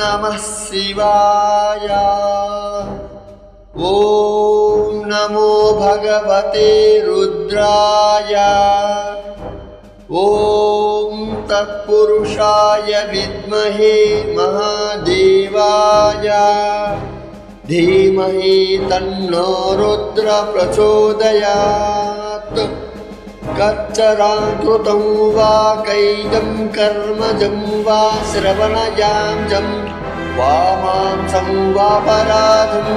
नमः शिवाय। ॐ नमो भगवते रुद्राय। ॐ तत्पुरुषाय विद्महे महादेवाय धीमहि तन्नो रुद्र प्रचोदयात्। कच्चराकृतं वा कैदं कर्मजं वा श्रवणयाञ्जं वा मांसं वा पराधं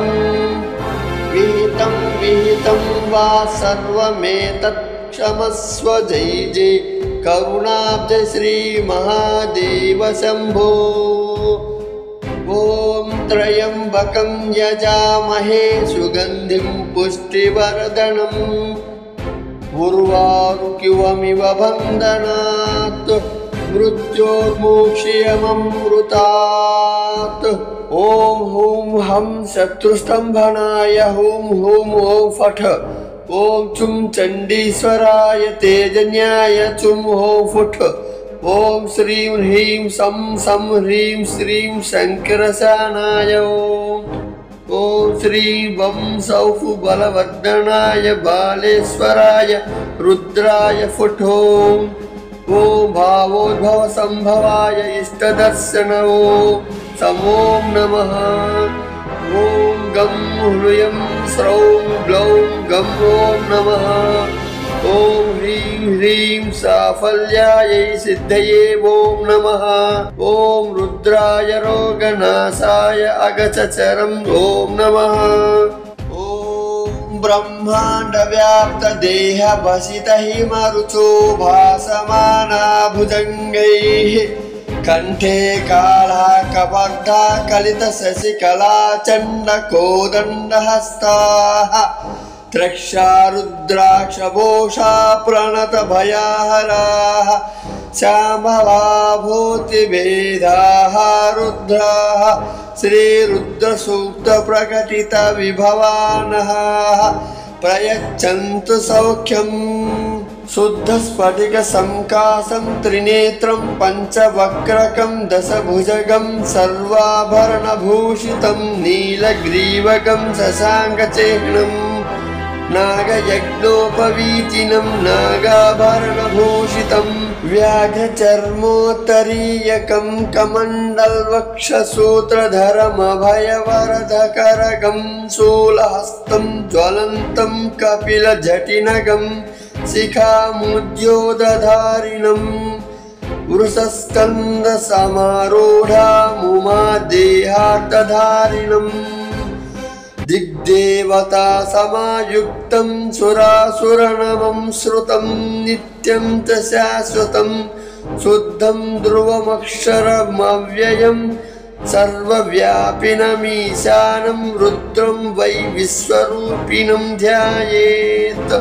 विहितं वा सर्वमेतत् क्षमस्व। जय जय करुणाब्ज श्री महादेव शंभो। ॐ त्र्यंबकं यजामहे सुगन्धिं पुष्टिवर्धनम् उर्वारुकमिव बन्धनात् मृत्योर्मुक्षीयममृतात्। ॐ हुं हं शत्रुस्तम्भनाय हुं हुं ॐ फट्। ॐ चुं चण्डीश्वराय तेजन्याय चुं ॐ फुट्। ॐ श्रीं ह्रीं सं सं ह्रीं श्रीं शङ्करशानाय। ॐ श्रीं वं सौः बलवर्धनाय बालेश्वराय रुद्राय फुट्। ॐ भावोद्भवसम्भवाय इष्टदर्शनौ समो नमः। ॐ गं ह्लूयं स्रौं ग्लौं गं ॐ नमः। ॐ ह्रीं ह्रीं साफल्यायै सिद्धये ॐ नमः। ॐ रुद्राय रोगनाशाय अगचचरं ॐ नमः। ॐ ब्रह्माण्डव्याप्तदेहभसितहिमरुचो भासमाना भुजङ्गैः कण्ठे काला कपर्धा कलितशशिकला चण्डकोदण्डहस्ताः त्रक्षा रुद्राक्षभूषा प्रणतभयाहराः श्यामला भूतिभेदाः रुद्राः श्रीरुद्रसूक्तप्रकटितविभवानः प्रयच्छन्तु सौख्यम्। शुद्धस्फटिकसंकाशं त्रिनेत्रं पञ्चवक्त्रकं दशभुजगं सर्वाभरणभूषितं नीलग्रीवकं शशाङ्कचिह्नं नागयज्ञोपवीतिनं नागाभरणभूषितं व्याघ्रचर्मोत्तरीयकं कमण्डलवक्षसूत्रधरमभयवरदकरगं शूलहस्तं ज्वलन्तं कपिलजटिनगं शिखामुद्योतधारिणम् वृषस्कन्धसमारूढामुमादेहार्तधारिणम् दिग्देवता समायुक्तं सुरासुरनमं श्रुतं नित्यं च शाश्वतं शुद्धं ध्रुवमक्षरमव्ययं सर्वव्यापिनमीशानं रुद्रं वै विश्वरूपिणं ध्यायेत्।